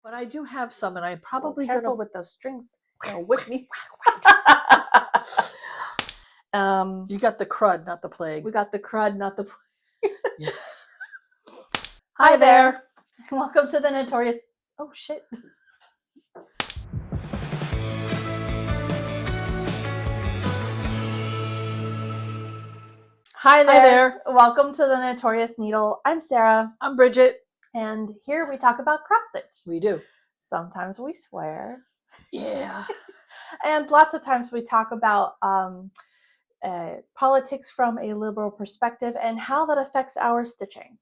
But I do have some, and I'm probably careful gonna with those strings. They'll whip me. You got the crud, not the plague. We got the crud, not the plague. Yeah. Hi there. Welcome to the Notorious. Oh shit. Hi there. Welcome to the Notorious Needle. I'm Sarah. I'm Bridget. And here we talk about cross stitch. We do. Sometimes we swear. Yeah. And lots of times we talk about politics from a liberal perspective and how that affects our stitching.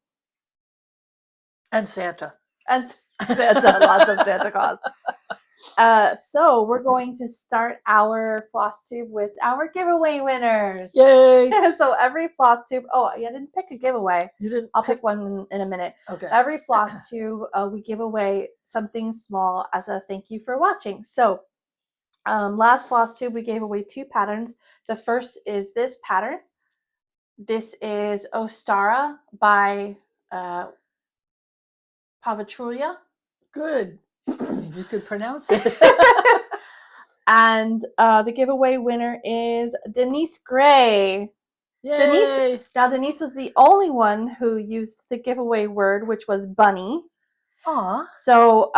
And Santa. And Santa, lots of Santa Claus. So we're going to start our Flosstube with our giveaway winners. Yay! So every Flosstube, I didn't pick a giveaway. You didn't? I'll pick one in a minute. Okay. Every Flosstube, we give away something small as a thank you for watching. So last Flosstube, we gave away 2 patterns. The first is this pattern. This is Ostara by Pavatrulia. Good. You could pronounce it. And the giveaway winner is Denise Gray. Yay! Denise was the only one who used the giveaway word, which was bunny. Aw. So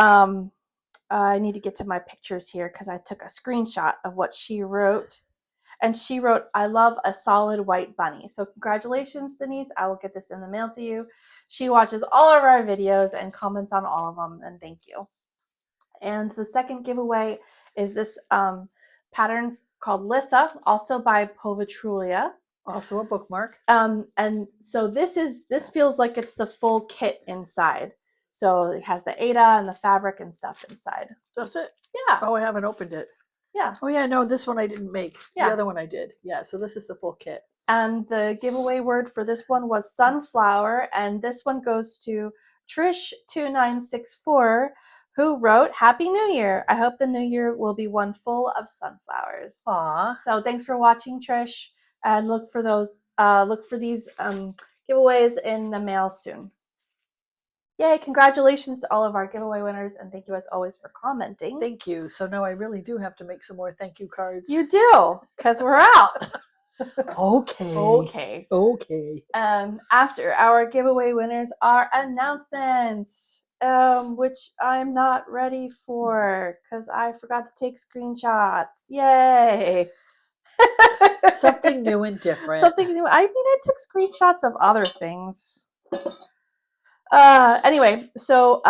I need to get to my pictures here because I took a screenshot of what she wrote. And she wrote, "I love a solid white bunny." So congratulations, Denise. I will get this in the mail to you. She watches all of our videos and comments on all of them, and thank you. And the second giveaway is this pattern called Litha, also by Pavatrulia. Also a bookmark. And so this feels like it's the full kit inside. So it has the Ada and the fabric and stuff inside. Does it? Yeah. Oh, I haven't opened it. Yeah. Oh yeah, no, this one I didn't make. Yeah. The other one I did. Yeah, so this is the full kit. And the giveaway word for this one was sunflower, and this one goes to Trish2964, who wrote, "Happy New Year. I hope the new year will be one full of sunflowers." Aw. So thanks for watching, Trish, and look for these giveaways in the mail soon. Yay, congratulations to all of our giveaway winners, and thank you as always for commenting. Thank you. So now I really do have to make some more thank you cards. You do, because we're out. Okay. After our giveaway winners are announcements, which I'm not ready for because I forgot to take screenshots. Yay! Something new and different. Something new. I mean, I took screenshots of other things. Anyway, so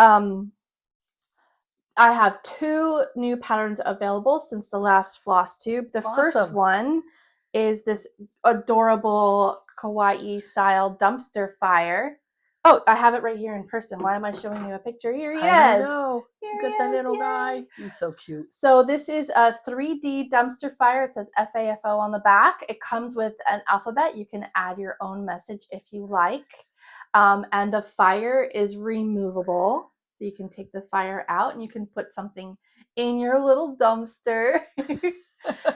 I have 2 new patterns available since the last Flosstube. The first one is this adorable kawaii style dumpster fire. Oh, I have it right here in person. Why am I showing you a picture? Here he is. I know. Look at the little guy. He's so cute. So this is a 3D dumpster fire. It says FAFO on the back. It comes with an alphabet. You can add your own message if you like. And the fire is removable. So you can take the fire out and you can put something in your little dumpster.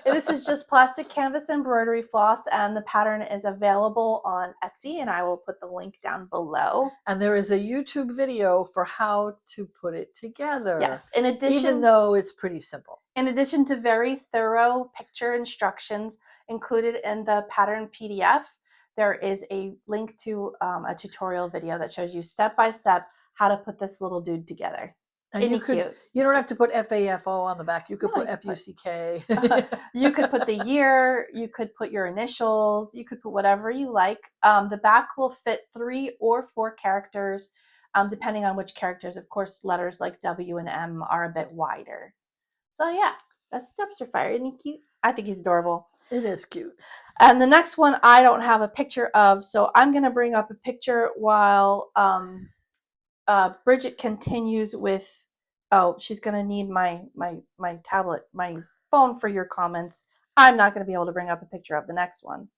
This is just plastic canvas embroidery floss, and the pattern is available on Etsy, and I will put the link down below. And there is a YouTube video for how to put it together. Yes, in addition, even though it's pretty simple. In addition to very thorough picture instructions included in the pattern PDF, there is a link to a tutorial video that shows you step by step how to put this little dude together. And you don't have to put FAFO on the back. You could put FUCK. You could put the year. You could put your initials. You could put whatever you like. The back will fit 3 or 4 characters, depending on which characters. Of course, letters like W and M are a bit wider. So yeah, that's Dumpster Fire. Isn't he cute? I think he's adorable. It is cute. And the next one I don't have a picture of, so I'm going to bring up a picture while Bridget continues with, she's going to need my tablet, my phone for your comments. I'm not going to be able to bring up a picture of the next one.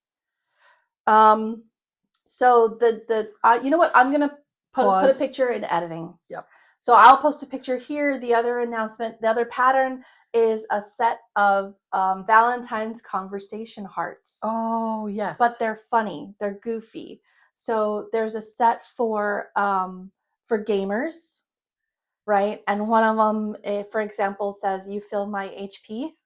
So you know what? I'm going to put a picture in editing. Yep. So I'll post a picture here. The other announcement, the other pattern is a set of Valentine's conversation hearts. Oh, yes. But they're funny. They're goofy. So there's a set for gamers. right? And one of them, for example, says, "You fill my HP."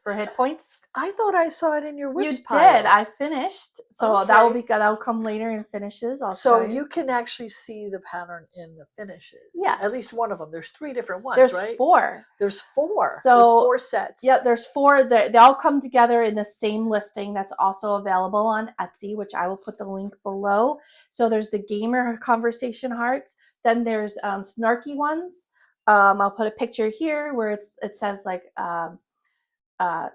For hit points. I thought I saw it in your whips You pile. did. I finished. So that'll come later in finishes. I'll so show you. You can actually see the pattern in the finishes. Yes. At least one of them. There's 3 different ones, There's right? 4. There's 4. So there's 4 sets. Yeah, there's 4. They all come together in the same listing that's also available on Etsy, which I will put the link below. So there's the gamer conversation hearts. Then there's snarky ones. I'll put a picture here where it says like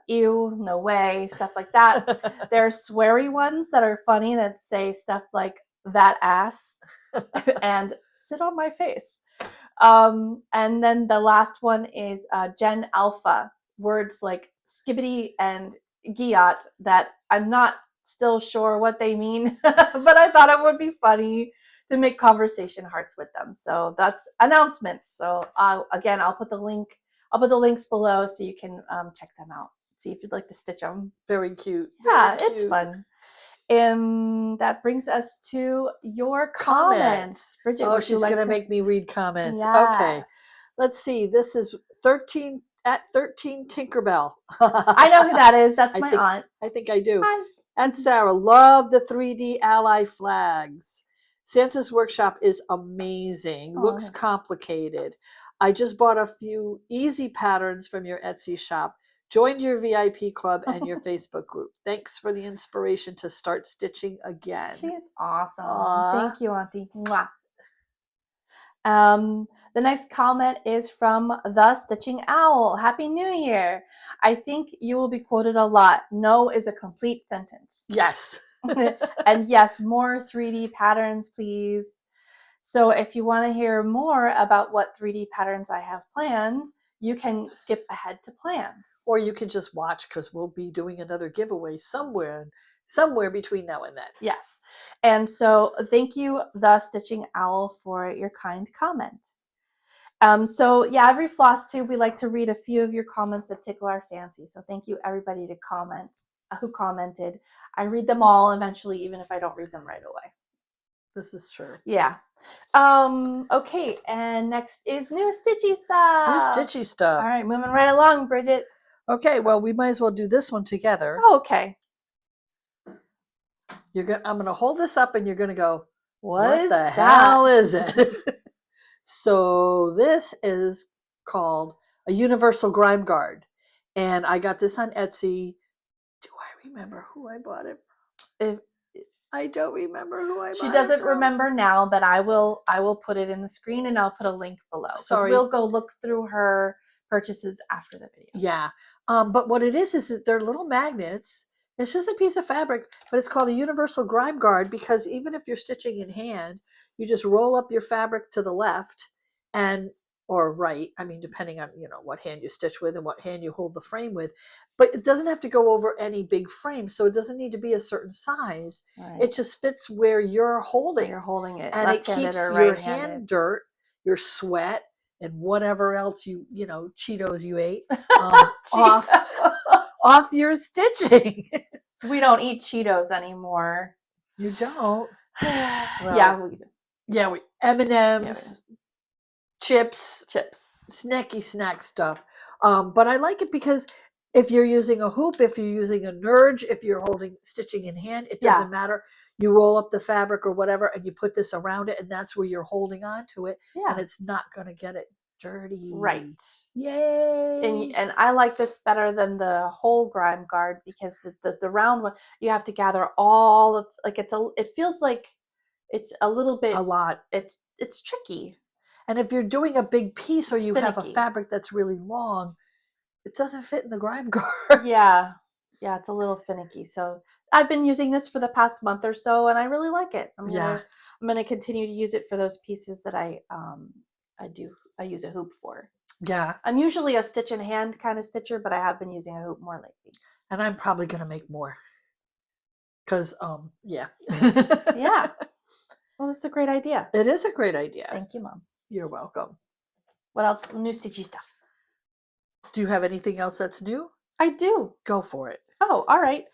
ew, no way, stuff like that. There's sweary ones that are funny that say stuff like that ass and sit on my face. And then the last one is Gen Alpha, words like skibbity and giat that I'm not still sure what they mean, but I thought it would be funny to make conversation hearts with them. So that's announcements. So again, I'll put the links below so you can check them out. See if you'd like to stitch them. Very cute. Yeah, it's fun. That brings us to your comments. Bridget, oh, she's going to make me read comments. Yes. Okay. Let's see. This is 13 Tinkerbell. I know who that is. That's my aunt. I think I do. Hi. And Sarah, love the 3D ally flags. Santa's Workshop is amazing. Looks complicated. I just bought a few easy patterns from your Etsy shop. Joined your VIP club and your Facebook group. Thanks for the inspiration to start stitching again. She's awesome. Aww. Thank you, Auntie. Mwah. The next comment is from The Stitching Owl. Happy New Year. I think you will be quoted a lot. No is a complete sentence. Yes. And yes, more 3D patterns, please. So if you want to hear more about what 3D patterns I have planned, you can skip ahead to plans. Or you can just watch because we'll be doing another giveaway somewhere between now and then. Yes. And so thank you, The Stitching Owl, for your kind comment. So yeah, every Flosstube, we like to read a few of your comments that tickle our fancy. So thank you everybody who commented. I read them all eventually, even if I don't read them right away. This is true. Yeah. Okay, and next is New Stitchy Stuff. New Stitchy Stuff. All right, moving right along, Bridget. Okay, well, we might as well do this one together. Oh, okay. I'm going to hold this up and you're going to go, what the hell is it? So this is called a universal grime guard. And I got this on Etsy. Do I remember who I bought it from? I don't remember who I bought it from. She doesn't remember now, but I will put it in the screen and I'll put a link below. Sorry. We'll go look through her purchases after the video. Yeah. But what it is they're little magnets. It's just a piece of fabric, but it's called a universal grime guard because even if you're stitching in hand, you just roll up your fabric to the left or right. I mean, depending on, what hand you stitch with and what hand you hold the frame with, but it doesn't have to go over any big frame. So it doesn't need to be a certain size. Right. It just fits where you're holding. You're holding it. And it keeps your hand dirt, your sweat, and whatever else Cheetos you ate off your stitching. We don't eat Cheetos anymore. You don't? Well, yeah, we do. Yeah, M&Ms, chips, snacky snack stuff. But I like it because if you're using a hoop, if you're using a nurge, if you're stitching in hand, it doesn't matter. You roll up the fabric or whatever, and you put this around it, and that's where you're holding on to it, and it's not going to get it dirty. Right. Yay. And I like this better than the whole grime guard because the round one, you have to gather all of, like, it feels like it's a little bit, a lot. It's tricky. And if you're doing a big piece or you have a fabric that's really long, it doesn't fit in the grime guard. Yeah. Yeah, it's a little finicky. So I've been using this for the past month or so, and I really like it. I'm gonna continue to use it for those pieces that I use a hoop for. Yeah. I'm usually a stitch in hand kind of stitcher, but I have been using a hoop more lately. And I'm probably gonna make more. Because yeah. Yeah. Well, that's a great idea. It is a great idea. Thank you, Mom. You're welcome. What else? New Stitchy Stuff. Do you have anything else that's new? I do. Go for it. Oh, all right.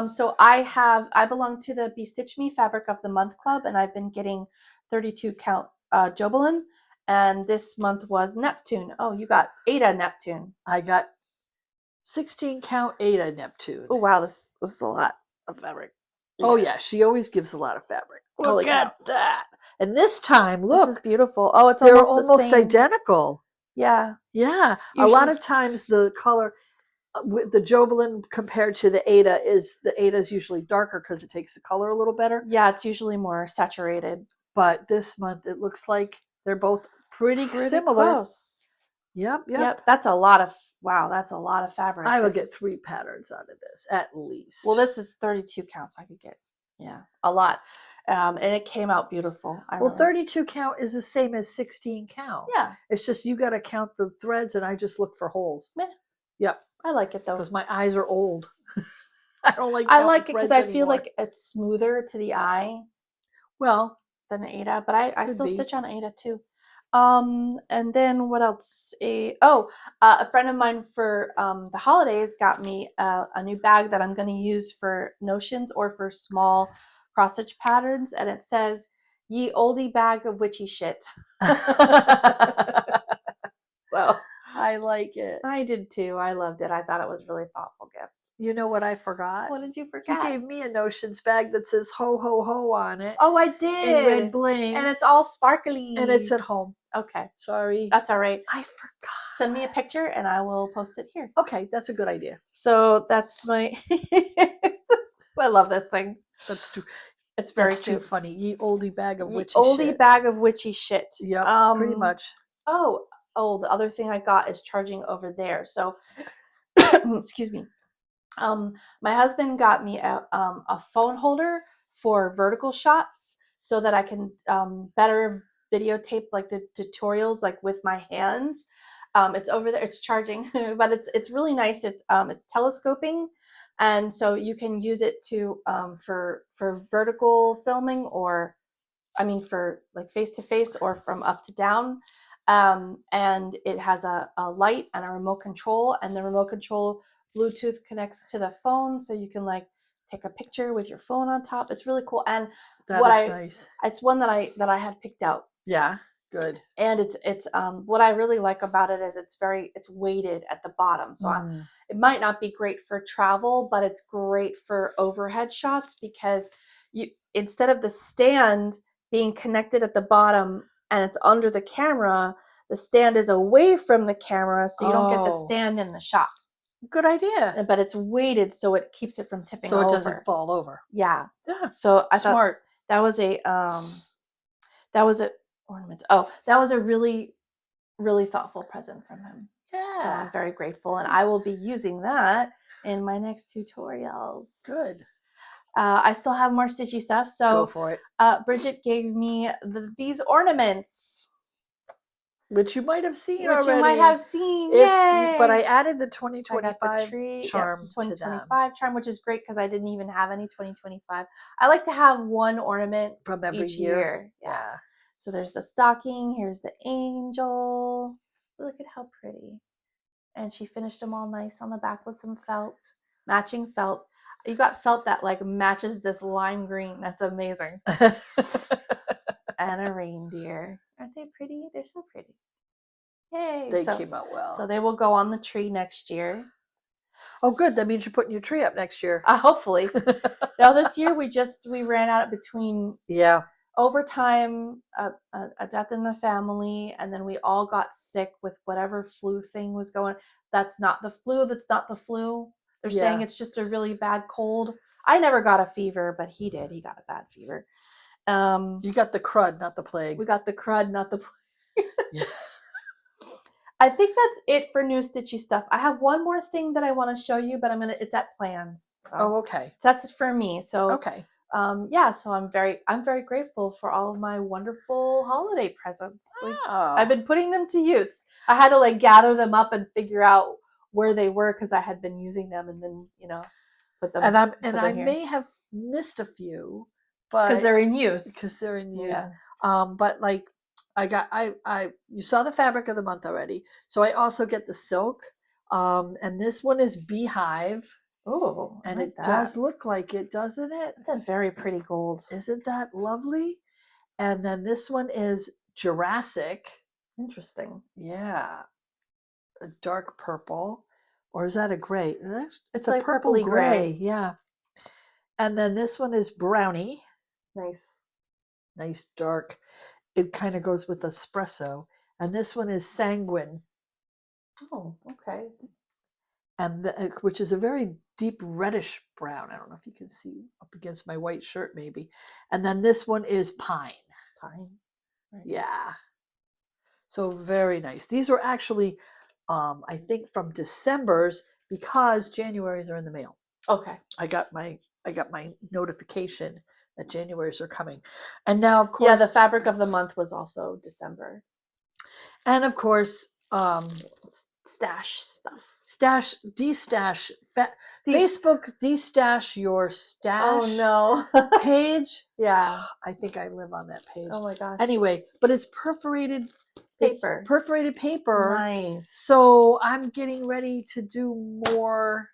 So I belong to the Be Stitch Me Fabric of the Month Club, and I've been getting 32 count Jobelin, And this month was Neptune. Oh, you got Ada Neptune. I got 16 count Ada Neptune. Oh wow, this is a lot of fabric. Oh yeah, she always gives a lot of fabric. Holy Look at that. And this time, This look, is beautiful. Oh, it's they're almost the almost same. identical. Yeah. Yeah. A lot of times the color with the Jobelin compared to the Ada is usually darker because it takes the color a little better. Yeah, it's usually more saturated. But this month it looks like they're both pretty similar. Close. Yep. That's a lot of that's a lot of fabric. I would get 3 patterns out of this at least. Well, this is 32 counts. I could get a lot. And it came out beautiful. Well, 32 count is the same as 16 count. Yeah. It's just you got to count the threads, and I just look for holes. Meh. Yep. I like it though. Because my eyes are old. I don't like. I like it because I feel anymore. like it's smoother to the eye. Well, than an Ada, but I still stitch on Ada too. And then what else? A friend of mine for the holidays got me a new bag that I'm going to use for notions or for small cross stitch patterns, and it says "Ye oldie bag of witchy shit." So I like it. I did too. I loved it. I thought it was a really thoughtful gift. You know what I forgot? What did you forget? You gave me a notions bag that says "ho ho ho" on it. Oh, I did. In red bling, and it's all sparkly. And it's at home. Okay, sorry. That's all right. I forgot. Send me a picture and I will post it here. Okay, that's a good idea. So that's my. I love this thing. It's very cute. Too funny. Ye oldie bag of witchy oldie shit. bag of witchy shit. Yeah, pretty much. Oh, the other thing I got is charging over there. So, excuse me. My husband got me a phone holder for vertical shots so that I can better videotape like the tutorials like with my hands. It's over there. It's charging, but it's really nice. It's telescoping, and so you can use it to for vertical filming, or I mean for like face to face or from up to down. And it has a light and a remote control, and the remote control Bluetooth connects to the phone, so you can like take a picture with your phone on top. It's really cool, and nice. It's one that I had picked out. Yeah, good. And it's what I really like about it is it's weighted at the bottom, so it might not be great for travel, but it's great for overhead shots because you instead of the stand being connected at the bottom and it's under the camera, the stand is away from the camera, so you don't get the stand in the shot. Good idea. But it's weighted so it keeps it from tipping over. So it doesn't fall over. Yeah. Yeah. So I thought that was ornament. Oh, that was a really, really thoughtful present from him. Yeah. So I'm very grateful, and I will be using that in my next tutorials. Good. I still have more stitchy stuff. So go for it. Bridget gave me these ornaments. Which you might have seen already. Which you might have seen. Yay! But I added the 2025 charm 2025 charm, which is great because I didn't even have any 2025. I like to have one ornament from every each year. Yeah. So there's the stocking. Here's the angel. Look at how pretty. And she finished them all nice on the back with some felt, matching felt. You got felt that like matches this lime green. That's amazing. And a reindeer. Aren't they pretty? They're so pretty. Yay. They came out well. So they will go on the tree next year. Oh, good. That means you're putting your tree up next year. Hopefully. Now this year we ran out between overtime, a death in the family, and then we all got sick with whatever flu thing was going. That's not the flu. They're saying it's just a really bad cold. I never got a fever, but he did. He got a bad fever. You got the crud, not the plague. We got the crud, not the plague. Yeah. I think that's it for new stitchy stuff. I have one more thing that I want to show you, but it's at plans. So okay. That's it for me. So okay. So I'm very grateful for all of my wonderful holiday presents. I've been putting them to use. I had to like gather them up and figure out where they were because I had been using them, and then put them. And I may have missed a few, but because they're in use. Yeah. But like you saw the fabric of the month already, so I also get the silk, and this one is beehive. Oh, and it does look like it, doesn't it? It's a very pretty gold. Isn't that lovely? And then this one is Jurassic. Interesting. Yeah, a dark purple, or is that a gray? It's a like purple purpley gray. Yeah. And then this one is brownie, Nice. nice dark. It kind of goes with espresso. And this one is sanguine, Oh, okay. and which is a very deep reddish brown. I don't know if you can see up against my white shirt, maybe. And then this one is pine. Pine. Right. Yeah. So very nice. These were actually, I think, from December's because January's are in the mail. Okay. I got my notification that January's are coming, and now of course, Yeah, the fabric of the month was also December. and of course, Stash stuff. destash. Facebook destash your stash. Oh no. Page. Yeah. I think I live on that page. Oh my gosh. Anyway, but it's perforated Paper. It's perforated paper. Nice. So I'm getting ready to do more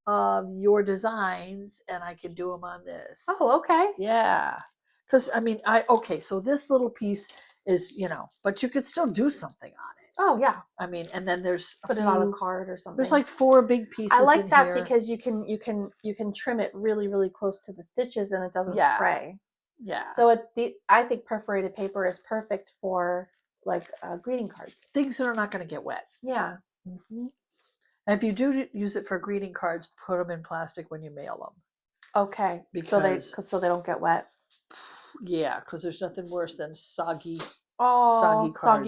of your designs, and I can do them on this. Oh, okay. Yeah. Because I mean, okay. So this little piece is, but you could still do something on it. Oh yeah. I mean, and then there's put it on a card or something. There's like 4 big pieces. I like that here. because you can trim it really, really close to the stitches and it doesn't fray. Yeah. So I think perforated paper is perfect for like greeting cards. Things that are not going to get wet. Yeah. Mm-hmm. And if you do use it for greeting cards, put them in plastic when you mail them. Okay. So they don't get wet. Yeah, because there's nothing worse than soggy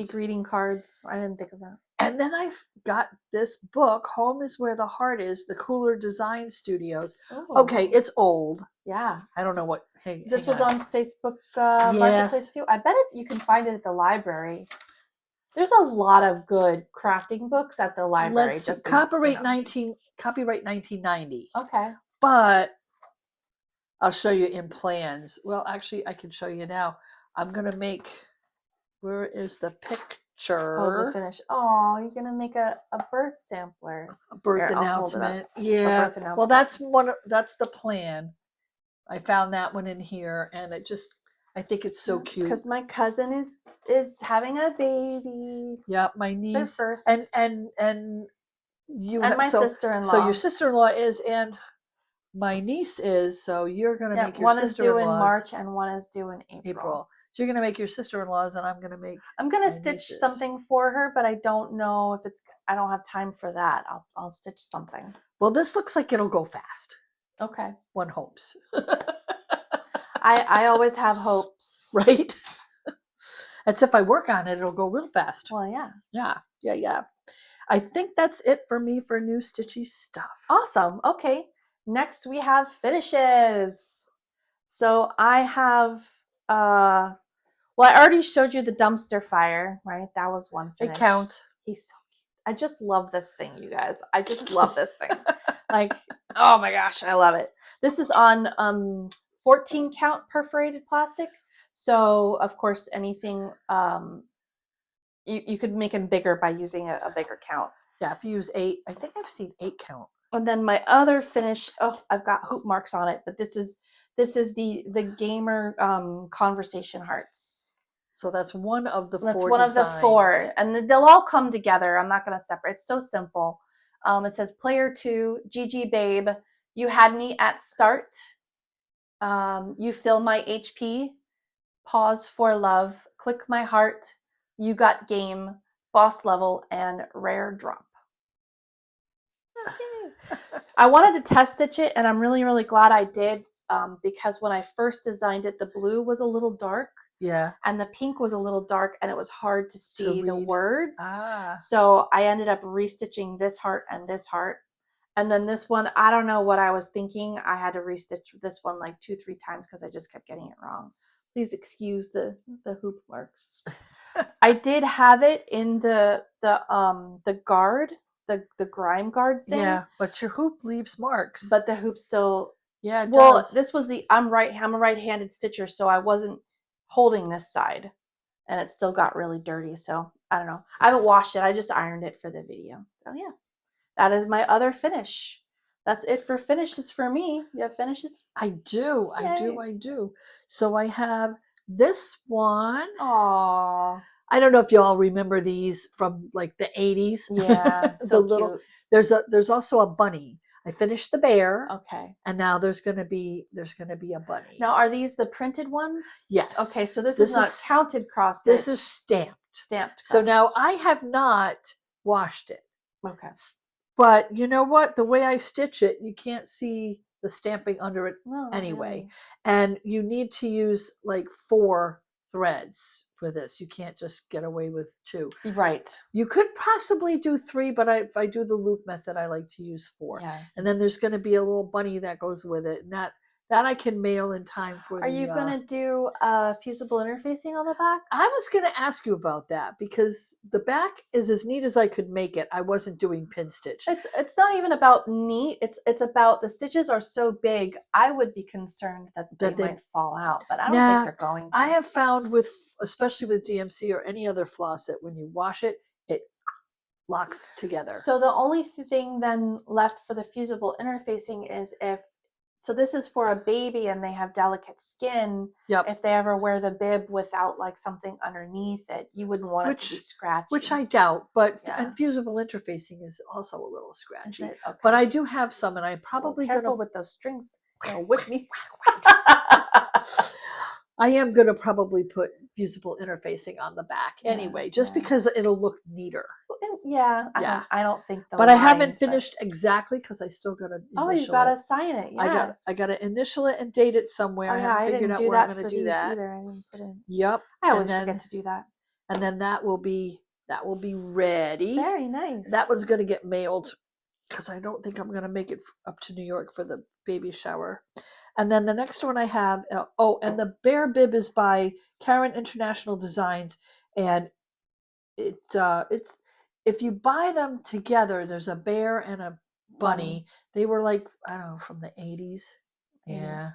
greeting cards. I didn't think of that. And then I got this book, Home is Where the Heart Is, the Cooler Design Studios. Oh. Okay, it's old. Yeah. I don't know what. This was on Facebook Marketplace too. I bet you can find it at the library. There's a lot of good crafting books at the library. Copyright 1990. Okay. But I'll show you in plans. Well, actually, I can show you now. I'm going to make, where is the picture? Oh, the finish. Oh, you're going to make a birth sampler. A birth announcement. Yeah. Birth announcement. Well, that's the plan. I found that one in here, and I think it's so cute. Because my cousin is having a baby. Yeah, my niece. They're first. And you and my sister-in-law. So your sister-in-law is, and my niece is, so you're going to make your sister-in-laws. One is due in March and one is due in April. So you're going to make your sister-in-laws, and I'm going to stitch something for her, but I don't know if I don't have time for that. I'll stitch something. Well, this looks like it'll go fast. Okay. One hopes. I always have hopes. Right? That's if I work on it, it'll go real fast. Well, yeah. Yeah. I think that's it for me for new Stitchy Stuff. Awesome. Okay. Next we have finishes. So I have, I already showed you the dumpster fire, right? That was one finish. It counts. He's so cute. I just love this thing, you guys. I just love this thing. Like, oh my gosh, I love it. This is on 14 count perforated plastic. So of course anything, you could make them bigger by using a bigger count. Yeah, if you use 8, I think I've seen 8 count. And then my other finish, I've got hoop marks on it, but this is the gamer conversation hearts. So that's one of the 4 That's one designs. Of the 4. And they'll all come together. I'm not going to separate. It's so simple. It says player 2, GG babe, you had me at start. You fill my HP. Pause for love. Click my heart. You got game. Boss level and rare drop. I wanted to test stitch it, and I'm really, really glad I did, because when I first designed it, the blue was a little dark. Yeah. And the pink was a little dark, and it was hard to see the words. Ah. So I ended up restitching this heart and this heart. And then this one, I don't know what I was thinking. I had to restitch this one like 2-3 times because I just kept getting it wrong. Please excuse the hoop marks. I did have it in the guard, the grime guard thing. Yeah, but your hoop leaves marks. But the hoop still. Yeah, it does. This was I'm a right-handed stitcher, so I wasn't holding this side, and it still got really dirty. So I don't know. I haven't washed it. I just ironed it for the video. So yeah, that is my other finish. That's it for finishes for me. You have finishes? I do. Yay. I do. So I have this one. Aww. I don't know if you all remember these from like the 80s. Yeah, The so little cute. there's also a bunny. I finished the bear, Okay. and now there's gonna be a bunny. Now, are these the printed ones? Yes. Okay, so this This is not is- counted cross stitch. This is stamped. Stamped. So cross now stitch. I have not washed it. Okay. But you know what? The way I stitch it, you can't see the stamping under it No, not anyway. really. And you need to use like 4 threads for this. You can't just get away with 2. Right. You could possibly do 3, but if I do the loop method, I like to use 4. Yeah. And then there's going to be a little bunny that goes with it. And that I can mail in time for Are you going to do fusible interfacing on the back? I was going to ask you about that because the back is as neat as I could make it. I wasn't doing pin stitch. It's not even about neat. It's about the stitches are so big. I would be concerned that they might fall out, but I don't think they're going to. I have found especially with DMC or any other floss, that when you wash it, it locks together. So the only thing then left for the fusible interfacing is so this is for a baby and they have delicate skin. Yep. If they ever wear the bib without like something underneath it, you wouldn't want it to be scratchy. Which I doubt, but and fusible interfacing is also a little scratchy. Okay. But I do have some, and I probably careful with those strings. Whip me. I am going to probably put fusible interfacing on the back anyway, just because it'll look neater. Yeah. I don't think the But I haven't finished exactly because I still got to Oh, you got to sign it. Yes. I got to initial it and date it somewhere. Oh, yeah, I haven't figured out where I'm going to do that. Either. I didn't put in. Yep. I always forget to do that. And then that will be ready. Very nice. That one's going to get mailed because I don't think I'm going to make it up to New York for the baby shower. And then the next one I have, and the bear bib is by Karen International Designs, and it's if you buy them together, there's a bear and a bunny. They were like, I don't know, from the 80s. Yeah,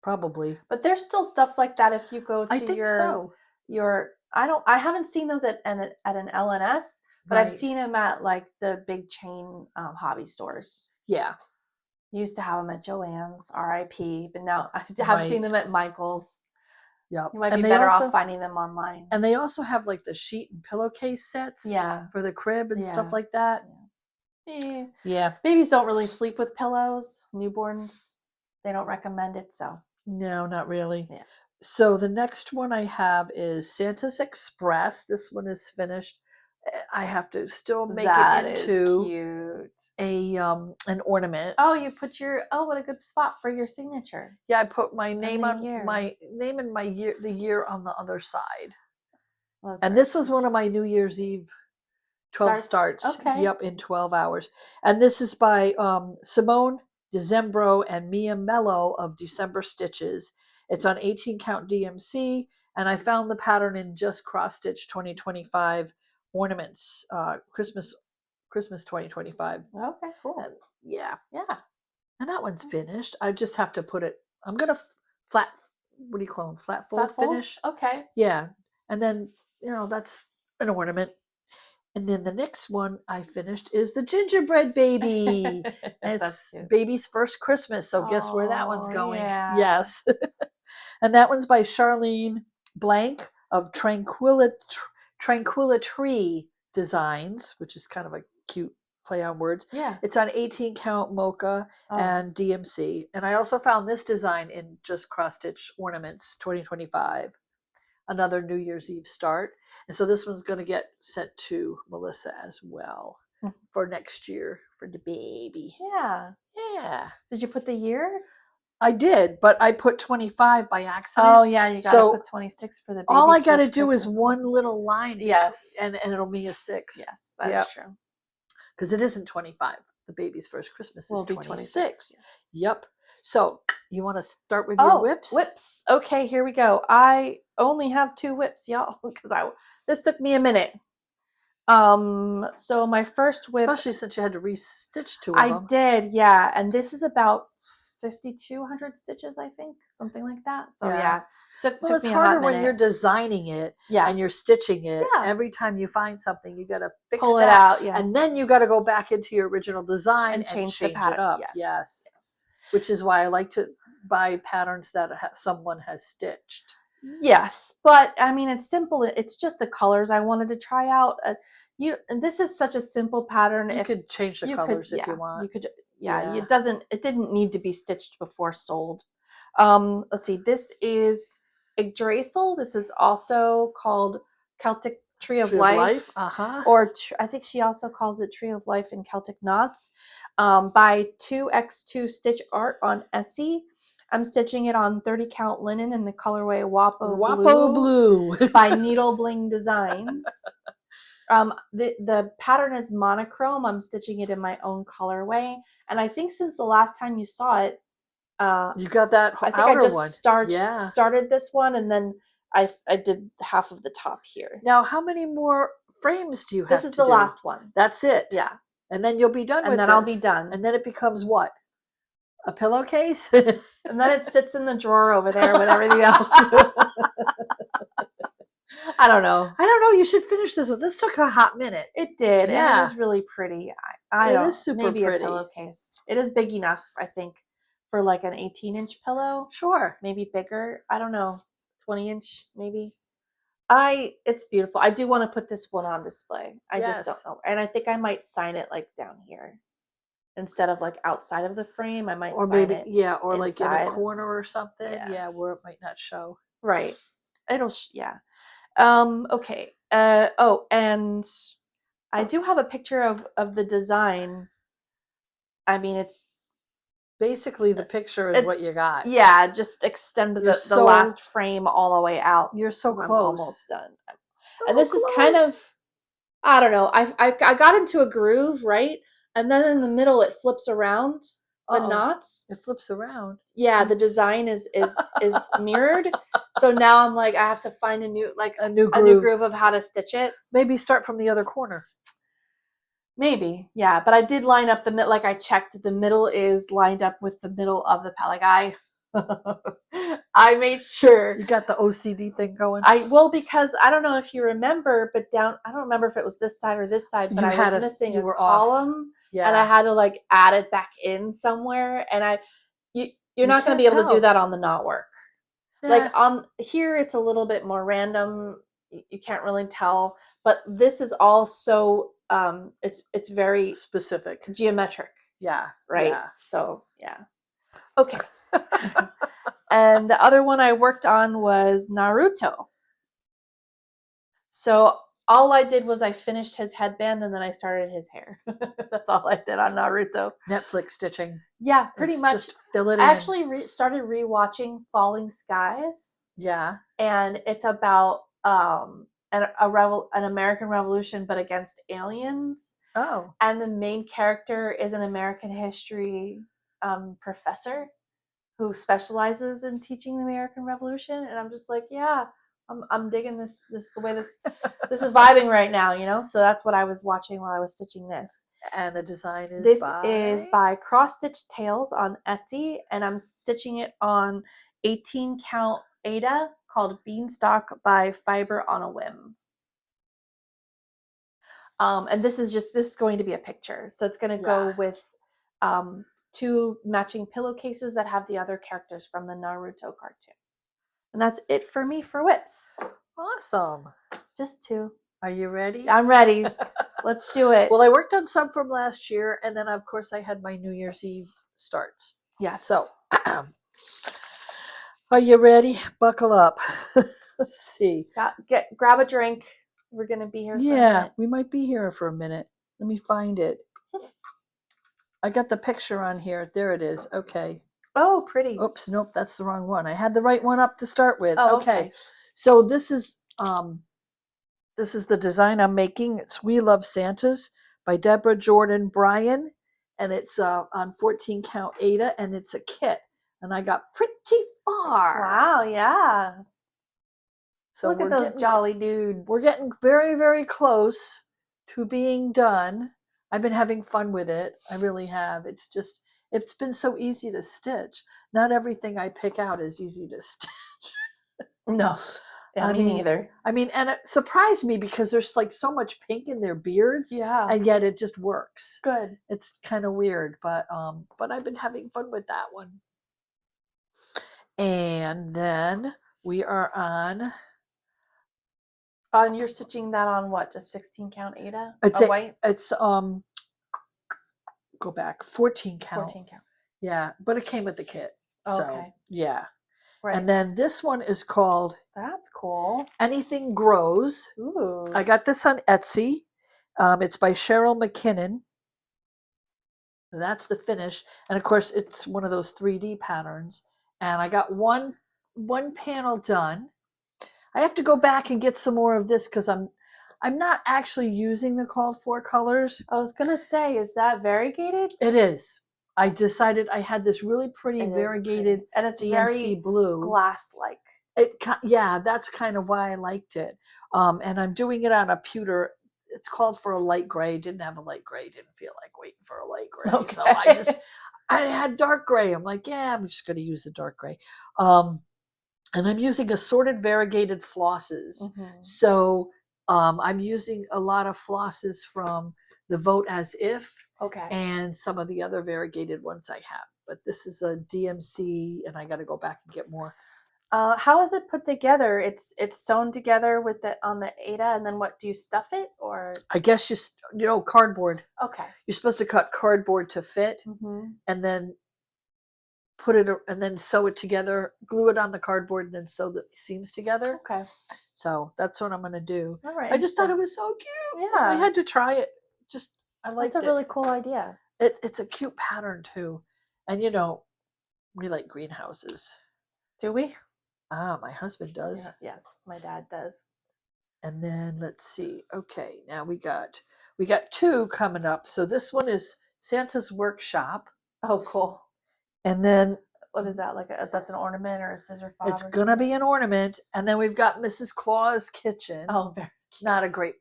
probably. But there's still stuff like that if you go to I think so. I haven't seen those at an LNS, but I've seen them at like the big chain hobby stores. Yeah. Used to have them at Joann's, RIP, but now I have seen them at Michael's. Yep. You might be better off finding them online. And they also have like the sheet and pillowcase sets for the crib and stuff like that. Yeah. Babies don't really sleep with pillows. Newborns, they don't recommend it, so. No, not really. Yeah. So the next one I have is Santa's Express. This one is finished. I have to still make it into an ornament. Oh, you put what a good spot for your signature. Yeah, I put my name on my name and the year on the other side. And this was one of my New Year's Eve 12 starts. Okay. Yep, in 12 hours. And this is by Simone Decembro and Mia Mello of December Stitches. It's on 18 count DMC, and I found the pattern in Just Cross Stitch 2025 ornaments, Christmas 2025. Okay, cool. And yeah. And that one's Mm-hmm. finished. I just have to put it. I'm gonna flat. What do you call them? Flat fold finish. Okay. Yeah, and then that's an ornament. And then the next one I finished is the gingerbread baby. It's baby's first Christmas. So guess where that one's going? Yeah. Yes. And that one's by Charlene Blank of Tranquility Designs, which is kind of a cute play on words. Yeah. It's on 18 count mocha and DMC. And I also found this design in Just Cross Stitch Ornaments 2025. Another New Year's Eve start. And so this one's going to get sent to Melissa as well for next year for the baby. Yeah. Did you put the year? I did, but I put 25 by accident. Oh, yeah, you got to put 26 for the baby. All I got to do is one little line. Yes. And it'll be a 6. Yes, that is true. Because it isn't 25. The baby's first Christmas is 26. 26. Yep. So you want to start with your whips? Whips. Okay, here we go. I only have 2 whips, y'all, because this took me a minute. So my first whip, especially since you had to restitch 2 of them. I did, yeah. And this is about 5,200 stitches, I think, something like that. So took it's me harder when you're designing it and you're stitching it. Yeah. Every time you find something, you got to pull it out, and then you got to go back into your original design and change the pattern. It up. Yes. Which is why I like to buy patterns that someone has stitched. Yes, but I mean, it's simple. It's just the colors I wanted to try out. And this is such a simple pattern. You If could change the you could, colors if you want. you could, yeah. Yeah. It didn't need to be stitched before sold. Let's see. This is Yggdrasil. This is also called Celtic Tree of Tree of Life, Life. Uh-huh. or I think she also calls it Tree of Life in Celtic Knots. By 2x2 Stitch Art on Etsy. I'm stitching it on 30 count linen in the colorway Wapo Blue by Needle Bling Designs. The pattern is monochrome. I'm stitching it in my own colorway, and I think since the last time you saw it, you got that I think outer I just one. started this one, and then I did half of the top here. Now, how many more frames do you have to do? This is the last one. That's it. Yeah. And then you'll be done with And then this. I'll be done. And then it becomes what? A pillowcase? And then it sits in the drawer over there with everything else. I don't know. You should finish this one. This took a hot minute. It did. Yeah. And it is really pretty. I don't know. It is super maybe pretty. A pillowcase. It is big enough, I think, for like an 18-inch pillow. Sure. Maybe bigger. I don't know. 20-inch, maybe. It's beautiful. I do want to put this one on display. I just don't know. And I think I might sign it like down here. Instead of like outside of the frame, I might sign it. Yeah, or inside. like in a corner or something. Yeah, where it might not show. Right. It'll okay. And I do have a picture of the design. I mean, it's basically the picture is what you got. Yeah, just extend the last frame all the way out. You're so close. I'm almost done. And this is kind of, I don't know. I got into a groove, right? And then in the middle, it flips around the knots. It flips around. Yeah, the design is mirrored. So now I'm like, I have to find a new groove of how to stitch it. Maybe start from the other corner. Maybe, yeah. But I did line up the middle. Like I checked, the middle is lined up with the middle of the palette. I made sure. You got the OCD thing going. Because I don't know if you remember, but I don't remember if it was this side or this side, but I was missing a column. Yeah. And I had to like add it back in somewhere. And you're not going to be able to do that on the knot work. Yeah. Like on here, it's a little bit more random. You can't really tell, but this is all so it's very specific, geometric. Yeah. Right. Yeah. So yeah. Okay. And the other one I worked on was Naruto. So all I did was I finished his headband and then I started his hair. That's all I did on Naruto. Netflix stitching. Yeah, pretty much. Just fill it in. I actually started rewatching Falling Skies. Yeah. And it's about an American Revolution, but against aliens. Oh. And the main character is an American history professor who specializes in teaching the American Revolution. And I'm just like, yeah, I'm digging this the way this is vibing right now, you know? So that's what I was watching while I was stitching this. And the design is This is by Cross Stitch Tales on Etsy, and I'm stitching it on 18 count Ada called Beanstalk by Fiber on a Whim. And this is going to be a picture. So it's going to go with 2 matching pillowcases that have the other characters from the Naruto cartoon. And that's it for me for whips. Awesome. Just 2. Are you ready? I'm ready. Let's do it. Well, I worked on some from last year, and then, of course, I had my New Year's Eve starts. Yes. So, are you ready? Buckle up. Let's see. Grab a drink. We're going to be here for a minute. Yeah, we might be here for a minute. Let me find it. I got the picture on here. There it is. Okay. Oh, pretty. Oops, nope, that's the wrong one. I had the right one up to start with. Oh, okay. So this is the design I'm making. It's We Love Santas by Deborah Jordan Bryan, and it's on 14 count Ada, and it's a kit. And I got pretty far. Wow, yeah. So look at those jolly dudes. We're getting very, very close to being done. I've been having fun with it. I really have. It's been so easy to stitch. Not everything I pick out is easy to stitch. No. Yeah, me neither. I mean, and it surprised me because there's like so much pink in their beards. Yeah. And yet it just works. Good. It's kind of weird, but I've been having fun with that one. And then We are on. And you're stitching that on what? Just 16 count Ada? It's A white? It's go back 14 count. 14 count. Yeah, but it came with the kit. So Okay. yeah. Right. And then this one is called That's cool. Anything Grows. Ooh. I got this on Etsy. It's by Cheryl McKinnon. And that's the finish. And of course, it's one of those 3D patterns. And I got one panel done. I have to go back and get some more of this because I'm not actually using the called for colors. I was gonna say, is that variegated? It is. I decided I had this really pretty It is variegated pretty. And it's DMC very blue. glass-like. Yeah, that's kind of why I liked it. And I'm doing it on a pewter. It's called for a light gray. Didn't have a light gray. Didn't feel like waiting for a light gray. Okay. So I had dark gray. I'm like, yeah, I'm just going to use the dark gray. And I'm using assorted variegated flosses. Mhm. So I'm using a lot of flosses from the Vote As If Okay. and some of the other variegated ones I have. But this is a DMC, and I got to go back and get more. How is it put together? It's sewn together with it on the Ada, and then what, do you stuff it or? I guess cardboard. Okay. You're supposed to cut cardboard to fit, and then put it and then sew it together, glue it on the cardboard, and then sew the seams together. Okay. So that's what I'm going to do. All right. I just thought it was so cute. Yeah. I had to try it. I liked it. That's a really cool idea. It's a cute pattern too, and we like greenhouses. Do we? My husband does. Yeah, yes, my dad does. And then let's see. Okay, now we got two coming up. So this one is Santa's Workshop. Oh, cool. And then what is that? That's an ornament or a scissor fob? It's gonna be an ornament. And then we've got Mrs. Claus Kitchen. Oh, very cute.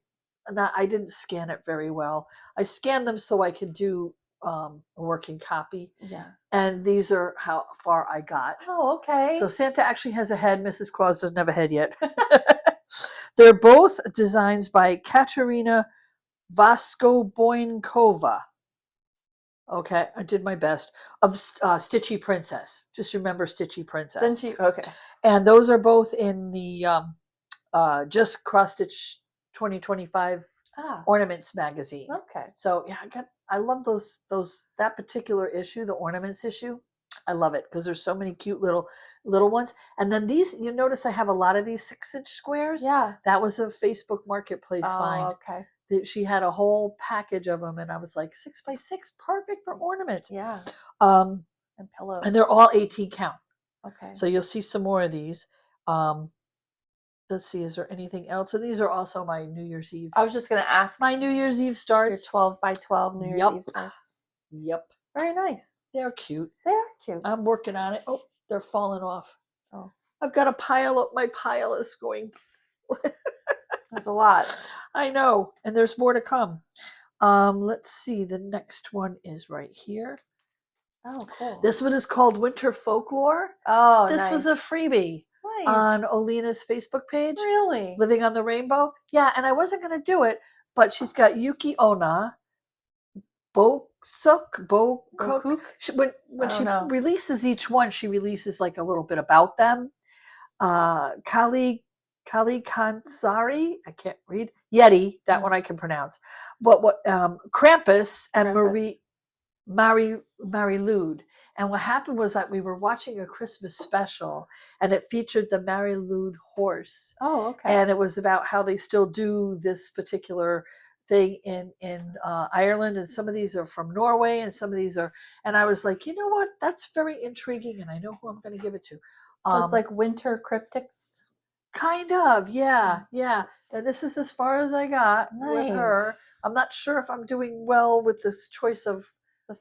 I didn't scan it very well. I scanned them so I could do a working copy. Yeah. And these are how far I got. Oh, okay. So Santa actually has a head. Mrs. Claus doesn't have a head yet. They're both designs by Katerina Voskoboinkova. Okay, I did my best. Of Stitchy Princess. Just remember Stitchy Princess. Okay. And those are both in the Just Cross Stitch 2025 Ornaments magazine. Okay. So yeah, I love that particular issue, the ornaments issue. I love it because there's so many cute little ones. And then these, you notice I have a lot of these 6-inch squares. Yeah. That was a Facebook Marketplace find. Okay. She had a whole package of them, and I was like, 6x6, perfect for ornament. Yeah. And pillows. And they're all 18 count. Okay. So you'll see some more of these. Let's see, is there anything else? And these are also my New Year's Eve. I was just going to ask. My New Year's Eve starts. Your 12 by 12 New Year's Eve starts. Yep. Very nice. They're cute. They are cute. I'm working on it. Oh, they're falling off. Oh. I've got a pile up. My pile is going. There's a lot. I know. And there's more to come. Let's see. The next one is right here. Oh, cool. This one is called Winter Folklore. Oh, This nice. was a freebie. Nice. On Olena's Facebook page. Really? Living on the Rainbow. Yeah, and I wasn't going to do it, but she's got Yuki Onna, Bokuk. When she releases each one, she releases like a little bit about them. Kali Kansari, I can't read. Yeti, that one I can pronounce. But what Krampus and Mary Lude. And what happened was that we were watching a Christmas special, and it featured the Mary Lude horse. Oh, okay. And it was about how they still do this particular thing in Ireland, and some of these are from Norway, and some of these are. And I was like, you know what? That's very intriguing, and I know who I'm going to give it to. So it's like winter cryptics. Kind of, yeah. And this is as far as I got with her. I'm not sure if I'm doing well with this choice of the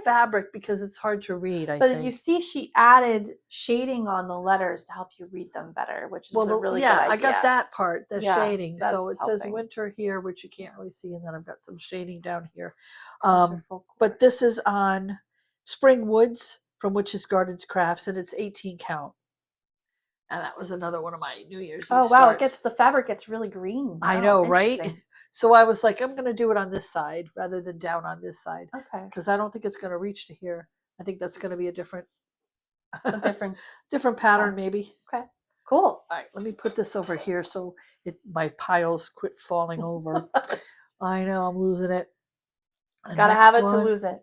fabric because it's hard to read. I but think. You see, she added shading on the letters to help you read them better, which is a really good idea. I got that part, the shading. So it helping. says winter here, which you can't really see, and then I've got some shading down here. But this is on Spring Woods from Witches Gardens Crafts, and it's 18 count. And that was another one of my New Year's Eve wow, starts. the fabric gets really green. I know, right? So I was like, I'm going to do it on this side rather than down on this side. Okay. Because I don't think it's going to reach to here. I think that's going to be a different different pattern maybe. Okay. Cool. All right, let me put this over here so my piles quit falling over. I know I'm losing it. Gotta have it to lose it.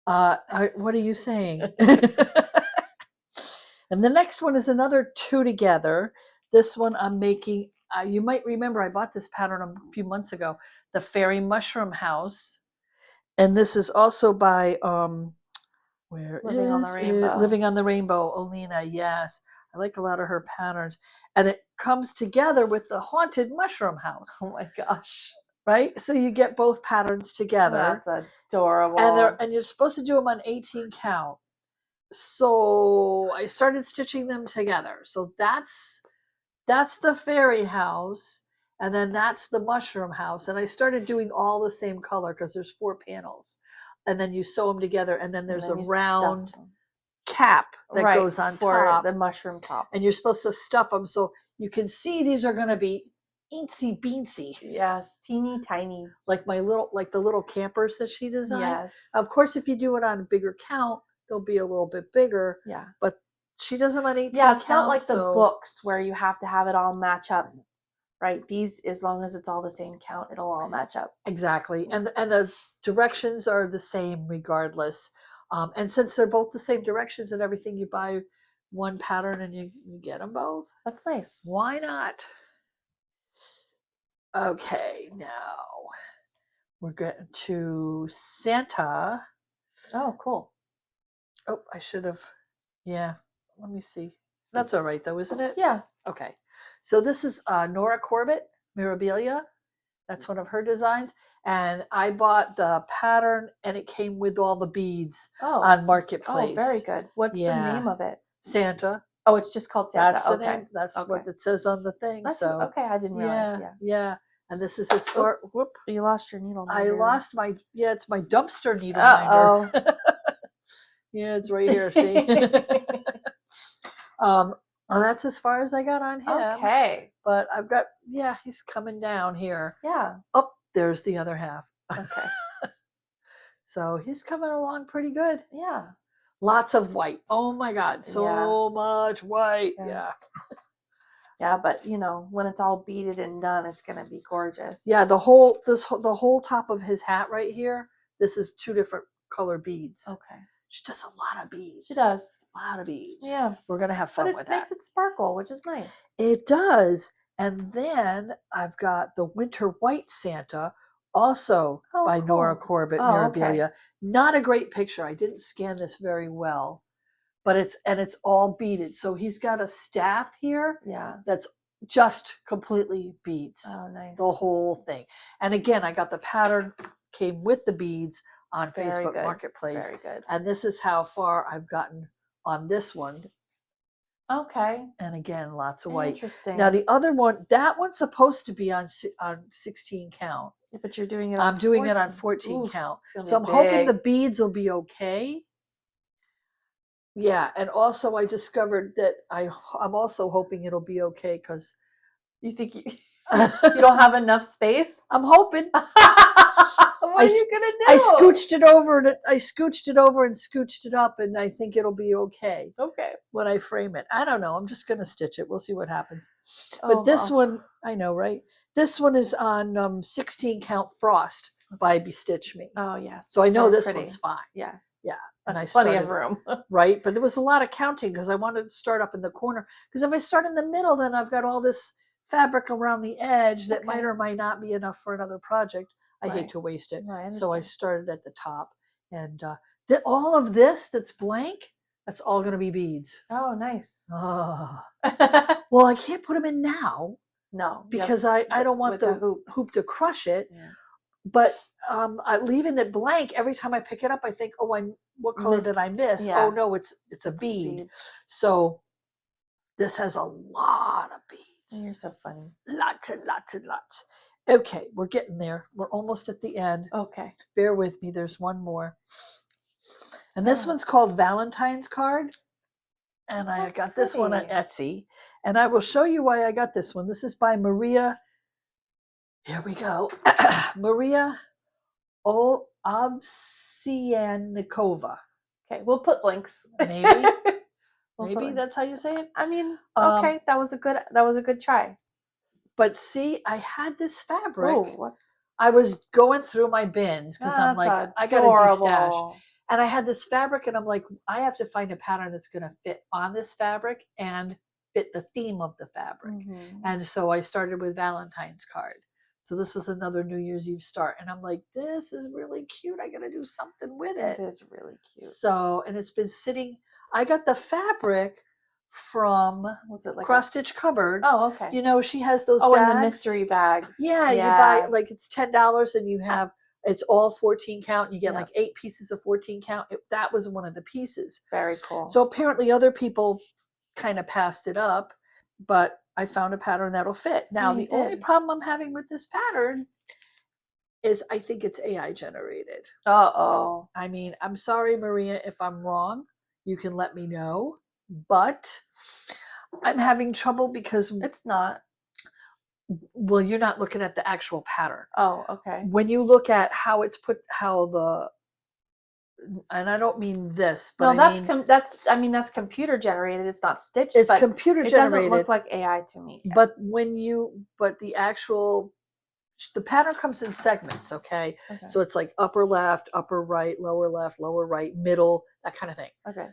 What are you saying? And the next one is another 2 together. This one I'm making. You might remember I bought this pattern a few months ago, the Fairy Mushroom House, and this is also by where Living on the Rainbow. Living on the Rainbow, Olena. Yes, I like a lot of her patterns, and it comes together with the Haunted Mushroom House. Oh my gosh! Right, so you get both patterns together. That's adorable. And you're supposed to do them on 18 count. So I started stitching them together. So that's the fairy house, and then that's the mushroom house. And I started doing all the same color because there's 4 panels, and then you sew them together, and then there's a round cap that goes on top, the mushroom top, and you're supposed to stuff them so you can see these are going to be eensy beensy. Yes, teeny tiny, like the little campers that she designed. Yes. Of course, if you do it on a bigger count, they'll be a little bit bigger. Yeah. But she doesn't let 18 Yeah, it's count, not like the books where you have to have it all match up. Right. These, as long as it's all the same count, it'll all match up. Exactly. And the directions are the same regardless. And since they're both the same directions and everything, you buy one pattern and you get them both. That's nice. Why not? Okay, now we're getting to Santa. Oh, cool. Oh, I should have. Yeah, let me see. That's all right, though, isn't it? Yeah. Okay. So this is Nora Corbett, Mirabilia. That's one of her designs. And I bought the pattern, and it came with all the beads on Marketplace. Oh, very good. What's the name of it? Santa. Oh, it's just called Santa. That's the name. That's what it says on the thing. Okay, I didn't realize. Yeah. And this is historic. Whoop! You lost your needle minder. I lost my. Yeah, it's my dumpster needle minder. Yeah, it's right here. See. Well, that's as far as I got on him. Okay. But I've got. Yeah, he's coming down here. Yeah. Oh, there's the other half. Okay. So he's coming along pretty good. Yeah. Lots of white. Oh my God, so much white. Yeah. Yeah, but when it's all beaded and done, it's gonna be gorgeous. Yeah, the whole top of his hat right here. This is 2 different color beads. Okay. She does a lot of beads. She does a lot of beads. Yeah, we're gonna have fun with that. It makes it sparkle, which is nice. It does. And then I've got the Winter White Santa, also by Nora Corbett, Mirabilia. Okay. Not a great picture. I didn't scan this very well. But it's all beaded. So he's got a staff here that's just completely beads. Oh, nice. The whole thing. And again, I got the pattern, came with the beads on Facebook Marketplace. Very good. And this is how far I've gotten on this one. Okay. And again, lots of white. Interesting. Now the other one, that one's supposed to be on 16 count. Yeah, but you're doing it on 14. I'm doing it on 14 count. So I'm hoping the beads will be okay. Yeah, and also I discovered that I'm also hoping it'll be okay because you think you don't have enough space. I'm hoping. What are you gonna do? I scooched it over and scooched it up, and I think it'll be okay. Okay. When I frame it, I don't know. I'm just gonna stitch it. We'll see what happens. But this one, I know, right? This one is on 16 count frost by Bestitch Me. Oh yes. So I know this one's fine. Yes. Yeah. And I plenty of room. Right. But there was a lot of counting because I wanted to start up in the corner. Because if I start in the middle, then I've got all this fabric around the edge that might or might not be enough for another project. I hate to waste it. So I started at the top. And all of this that's blank, that's all going to be beads. Oh, nice. Oh. Well, I can't put them in now. No. Because I don't want the hoop to crush it. Yeah. But leaving it blank, every time I pick it up, I think, what color did I miss? Yeah. Oh, no, it's a bead. So this has a lot of beads. You're so funny. Lots and lots and lots. Okay, we're getting there. We're almost at the end. Okay. Bear with me. There's one more. And this one's called Valentine's Card. And I got this one on Etsy. And I will show you why I got this one. This is by Maria. Here we go. Maria Ovsiannikova. Okay, we'll put links. Maybe. Maybe that's how you say it. I mean, Um, okay, that was a good try. But see, I had this fabric. Oh, what? I was going through my bins because I'm like, That's I got to do stash. adorable. And I had this fabric, and I'm like, I have to find a pattern that's going to fit on this fabric and fit the theme of the fabric. Mhm. And so I started with Valentine's card. So this was another New Year's Eve start. And I'm like, this is really cute. I got to do something with it. It is really cute. So, and it's been sitting, I got the fabric from Was it like Cross Stitch Cupboard. Oh, okay. You know, she has those Oh, bags. and the mystery bags. Yeah, you buy, like, it's $10 and you have, it's all 14 count. You get like 8 pieces of 14 count. That was one of the pieces. Very cool. So apparently other people kind of passed it up, but I found a pattern that'll fit. Now, the only problem I'm having with this pattern is I think it's AI generated. Uh-oh. I mean, I'm sorry, Maria, if I'm wrong. You can let me know. But I'm having trouble because it's not. Well, you're not looking at the actual pattern. Oh, okay. When you look at how it's put, and I don't mean this, but no, that's computer generated. It's not stitched. It's computer generated. It doesn't look like AI to me. But the pattern comes in segments, okay? So it's like upper left, upper right, lower left, lower right, middle, that kind of thing. Okay.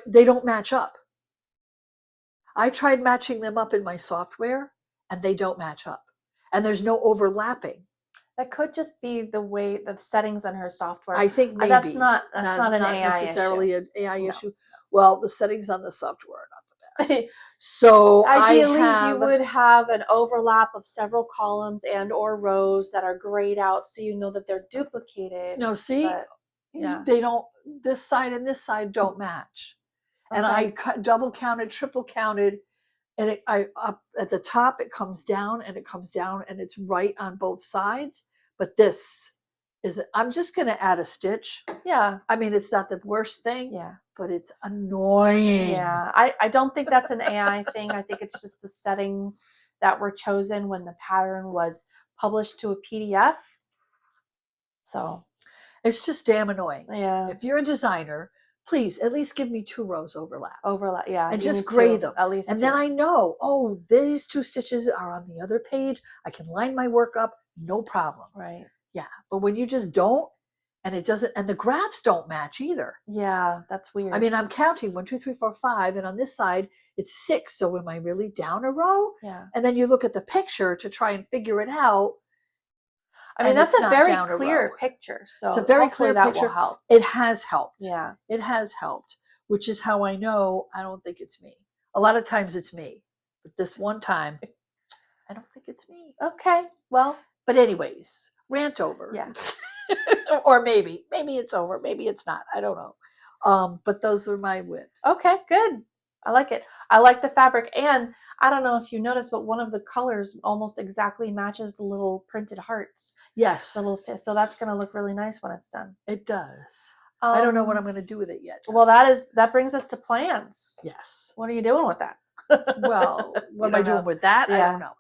They don't match up. I tried matching them up in my software, and they don't match up. And there's no overlapping. That could just be the way the settings on her software. I think maybe that's not an AI necessarily issue. an AI issue. Well, the settings on the software are not the best. So ideally, you would have an overlap of several columns and or rows that are grayed out, so you know that they're duplicated. No, see, they don't. This side and this side don't match. And I double counted, triple counted, and up at the top it comes down and it's right on both sides. But this is, I'm just going to add a stitch. Yeah. I mean, it's not the worst thing. Yeah. But it's annoying. Yeah. I don't think that's an AI thing. I think it's just the settings that were chosen when the pattern was published to a PDF. So it's just damn annoying. Yeah. If you're a designer, please at least give me 2 rows overlap. Yeah. And just gray them. At least and 2. Then I know, oh, these 2 stitches are on the other page. I can line my work up, no problem. Right. Yeah. But when you just don't, and it doesn't, and the graphs don't match either. Yeah, that's weird. I mean, I'm counting 1, 2, 3, 4, 5, and on this side it's 6. So am I really down a row? Yeah. And then you look at the picture to try and figure it out. I mean, that's a very clear picture. So it's a very clear picture. Will help. It has helped. Yeah. It has helped, which is how I know I don't think it's me. A lot of times it's me, but this one time, I don't think it's me. Okay. Well. But anyways, rant over. Yeah. Or maybe it's over. Maybe it's not. I don't know. But those are my whips. Okay, good. I like it. I like the fabric. And I don't know if you noticed, but one of the colors almost exactly matches the little printed hearts. Yes. So that's going to look really nice when it's done. It does. I don't know what I'm going to do with it yet. Well, that brings us to plans. Yes. What are you doing with that? Well, what am I doing with that? Yeah. I don't know.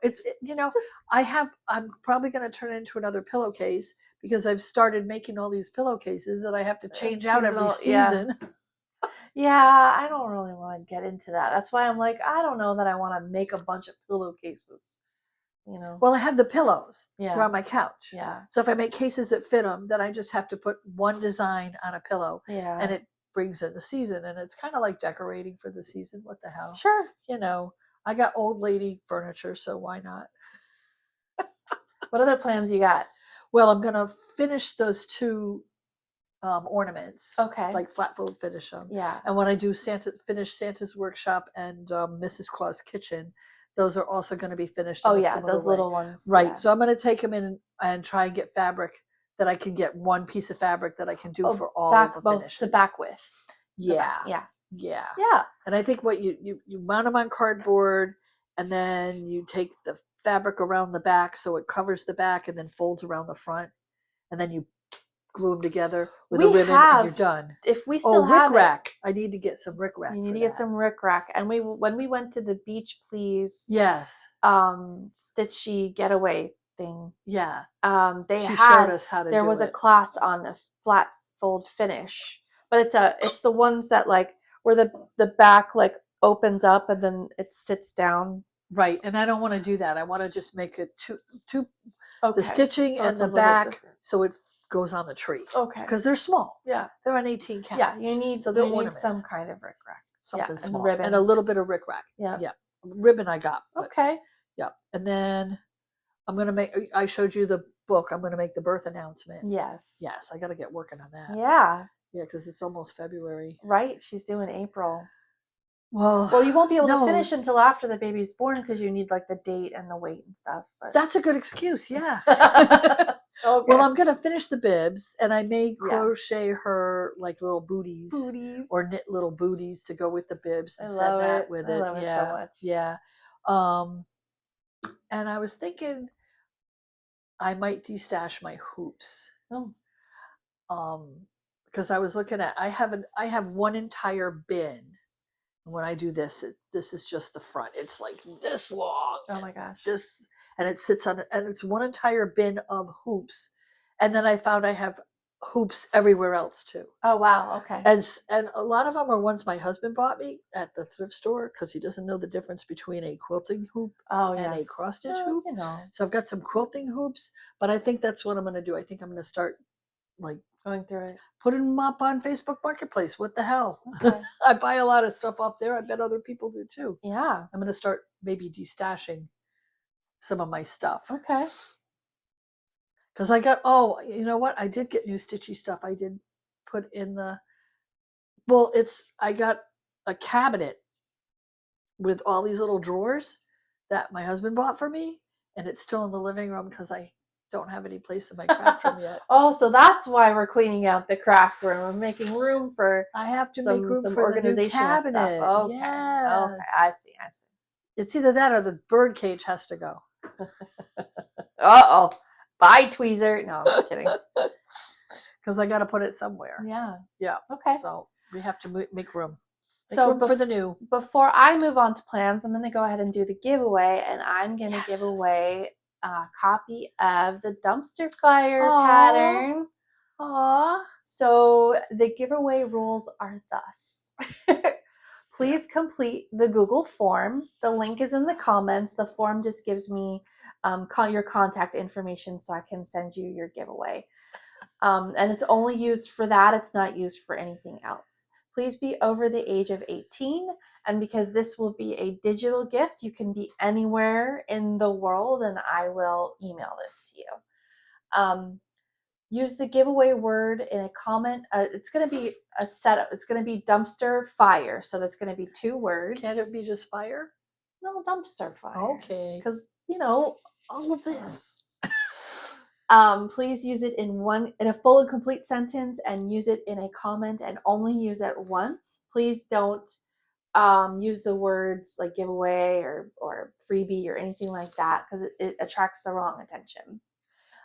I'm probably going to turn it into another pillowcase because I've started making all these pillowcases that I have to change out every season. Yeah, I don't really want to get into that. That's why I'm like, I don't know that I want to make a bunch of pillowcases. You know. Well, I have the pillows. Yeah. They're on my couch. Yeah. So if I make cases that fit them, then I just have to put one design on a pillow. Yeah. And it brings in the season, and it's kind of like decorating for the season. What the hell? Sure. I got old lady furniture, so why not? What other plans you got? Well, I'm gonna finish those 2 ornaments. Okay. Like flat fold finish them. Yeah. And when I do finish Santa's workshop and Mrs. Claus kitchen, those are also going to be finished. Oh yeah, those little ones. Right. Yeah. So I'm going to take them in and try and get fabric that I can get one piece of fabric that I can do for all of the finishes. To back with. Yeah. Yeah. Yeah. Yeah. And I think what you mount them on cardboard, and then you take the fabric around the back so it covers the back and then folds around the front, and then you glue them together with a ribbon and you're done. If we still have rickrack. I need to get some rickrack. You need to get some rickrack. And when we went to the Beach Please, yes, Stitchy getaway thing. Yeah. She showed us how to a class on a flat fold finish. But it's the ones that like where the back like opens up and then it sits down. Right, and I don't want to do that. I want to just make it two Okay. the stitching So and it's a the little back, different. so it goes on the tree. Okay. Because they're small. Yeah. They're an 18 count. Yeah, you need so they're you need ornaments. some kind of rickrack. Something and small. ribbons. And a little bit of rickrack. Yeah. Yeah. Ribbon I got. But, Okay. yeah. And then I'm going to make, I showed you the book. I'm going to make the birth announcement. Yes. Yes, I got to get working on that. Yeah. Yeah, because it's almost February. Right. She's due in April. Well, you won't be able to finish until after the baby's born because you need like the date and the weight and stuff. But that's a good excuse. Yeah. Okay. Well, I'm going to finish the bibs, and I may crochet her like little booties. Or knit little booties to go with the bibs and set that with it. I love it so much. Yeah. And I was thinking I might destash my hoops. Oh. Because I was looking at I have one entire bin. And when I do this, this is just the front. It's like this long. Oh my gosh. And it sits on, and it's one entire bin of hoops. And then I found I have hoops everywhere else too. Oh wow, okay. And a lot of them are ones my husband bought me at the thrift store because he doesn't know the difference between a quilting hoop and a cross stitch hoop. You know. So I've got some quilting hoops, but I think that's what I'm going to do. I think I'm going to start like going through it, putting them up on Facebook Marketplace. What the hell? Okay. I buy a lot of stuff off there. I bet other people do too. Yeah. I'm going to start maybe destashing some of my stuff. Okay. Because you know what? I did get new Stitchy Stuff. I did put in I got a cabinet with all these little drawers that my husband bought for me. And it's still in the living room because I don't have any place in my craft room yet. Oh, so that's why we're cleaning out the craft room. We're making room for I have to make room for organizational the new cabinet. Stuff. Okay. Yes. Okay. I see. It's either that or the bird cage has to go. Uh-oh. Bye, tweezer. No, I'm just kidding. Because I got to put it somewhere. Yeah. Yeah. Okay. So we have to make room. So room for the new. Before I move on to plans, I'm going to go ahead and do the giveaway, and I'm going to give away a copy of the dumpster fire pattern. Aww. So the giveaway rules are thus. Please complete the Google form. The link is in the comments. The form just gives me your contact information so I can send you your giveaway. And it's only used for that. It's not used for anything else. Please be over the age of 18. And because this will be a digital gift, you can be anywhere in the world and I will email this to you. Use the giveaway word in a comment. It's going to be a setup. It's going to be dumpster fire. So that's going to be 2 words. Can't it be just fire? No, dumpster fire. Okay. Because, all of this. Please use it in a full and complete sentence and use it in a comment and only use it once. Please don't use the words like giveaway or freebie or anything like that because it attracts the wrong attention.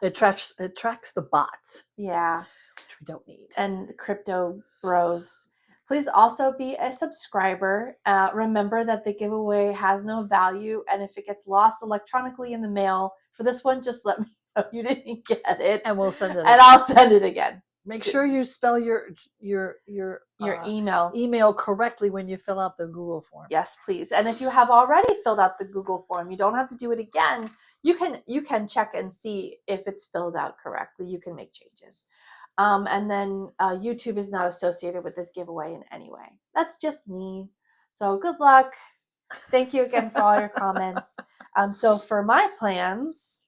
It attracts the bots. Yeah. Which we don't need. And the crypto bros. Please also be a subscriber. Remember that the giveaway has no value, and if it gets lost electronically in the mail, for this one, just let me know you didn't get it, and we'll send it. And I'll send it again. Make sure you spell your email correctly when you fill out the Google form. Yes, please. And if you have already filled out the Google form, you don't have to do it again. You can check and see if it's filled out correctly. You can make changes. And then YouTube is not associated with this giveaway in any way. That's just me. So good luck. Thank you again for all your comments. So for my plans,